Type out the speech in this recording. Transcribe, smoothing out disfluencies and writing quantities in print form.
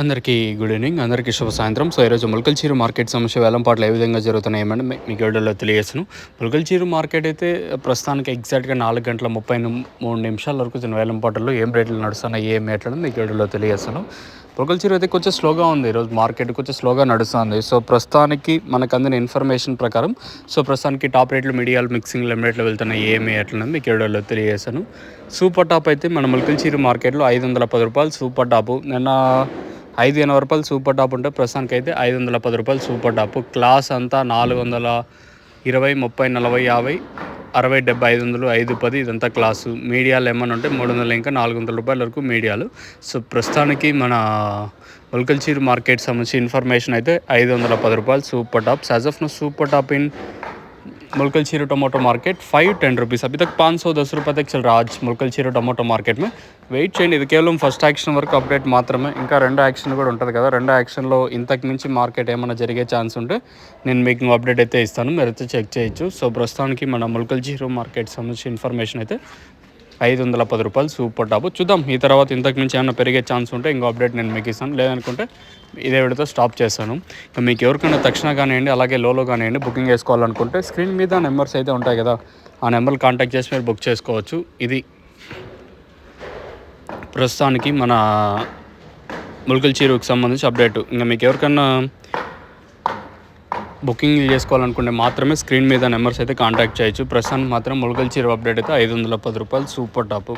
అందరికీ good evening, అందరికీ శుభ సాయంత్రం. సో ఈరోజు ములకల్చీరు మార్కెట్ సమస్య వేలంపాట్లు ఏ విధంగా జరుగుతున్నాయి ఏమని మీకు వీడియోలో తెలియజేస్తాను. ములకల్చీరు మార్కెట్ అయితే ప్రస్తుతానికి ఎగ్జాక్ట్గా 4:33 వరకు వేలంపాటల్లో ఏం రేట్లు నడుస్తున్నాయి, ఏం రేట్లను మీకు వీడియోలో తెలియజేస్తాను. ములకల్చీరు అయితే కొంచెం స్లోగా ఉంది, ఈరోజు మార్కెట్ కొంచెం స్లోగా నడుస్తుంది. సో ప్రస్తుతానికి మనకు అందిన ఇన్ఫర్మేషన్ ప్రకారం ప్రస్తుతానికి టాప్ రేట్లు, మీడియాలు, మిక్సింగ్ రేట్లు వెళ్తున్నాయి, ఏమి రేట్లను మీకు వీడియోలో తెలియజేస్తాను. సూపర్ టాప్ అయితే మన ములకల్చీరు మార్కెట్లో 510 రూపాయలు సూపర్ టాపు. నిన్న 580 రూపాయలు సూపర్ టాప్ ఉంటే ప్రస్తుతానికి అయితే 510 రూపాయలు సూపర్ టాప్. క్లాస్ అంతా 420, 30, 40, 50, 60, 70, 500, 510 ఇదంతా క్లాసు. మీడియాలు ఏమన్నా ఉంటే 300 ఇంకా 400 రూపాయల వరకు మీడియాలు. సో ప్రస్తుతానికి మన ములకల్చీరు మార్కెట్ సంబంధించి ఇన్ఫర్మేషన్ అయితే 510 రూపాయలు super top. As of now super top in Mulakalacheruvu tomato market 510 rupees. अभी तक 510 रुपये तक चल रहा है आज मुलकलचीरू टमाटो मार्केट में. వెయిట్ చేయండి, ఇది కేవలం ఫస్ట్ యాక్షన్ వరకు అప్డేట్ మాత్రమే. ఇంకా రెండో యాక్షన్ కూడా ఉంటుంది కదా, రెండో యాక్షన్లో ఇంతకు మించి మార్కెట్ ఏమైనా జరిగే ఛాన్స్ ఉంటే నేను మీకు అప్డేట్ అయితే ఇస్తాను, మీరైతే చెక్ చేయొచ్చు. సో ప్రస్తుతానికి మన ములకల్చీరు మార్కెట్ సంబంధించి ఇన్ఫర్మేషన్ అయితే 510 రూపాయలు సూపర్ టాప్. చూద్దాం ఈ తర్వాత ఇంతకు మించి ఏమైనా పెరిగే ఛాన్స్ ఉంటే ఇంకో అప్డేట్ నేను మీకు ఇస్తాను, లేదనుకుంటే ఇదే వీడియోతో స్టాప్ చేస్తాను. ఇంకా మీకు ఎవరికైనా తక్షణ కానివ్వండి, అలాగే లోలో కానివ్వండి బుకింగ్ చేసుకోవాలనుకుంటే స్క్రీన్ మీద నెంబర్స్ అయితే ఉంటాయి కదా, ఆ నెంబర్లు కాంటాక్ట్ చేసి మీరు బుక్ చేసుకోవచ్చు. ఇది ప్రస్తుతానికి మన ములకల్చీరుకి సంబంధించి అప్డేట్. ఇంకా మీకు ఎవరికైనా బుకింగ్ చేసుకోవాలనుకుంటే మాత్రమే స్క్రీన్ మీద నెంబర్స్ అయితే కాంటాక్ట్ చేయొచ్చు. ప్రస్తుతానికి మాత్రం ములకల్చీరు అప్డేట్ అయితే 510 రూపాయలు సూపర్ టాప్.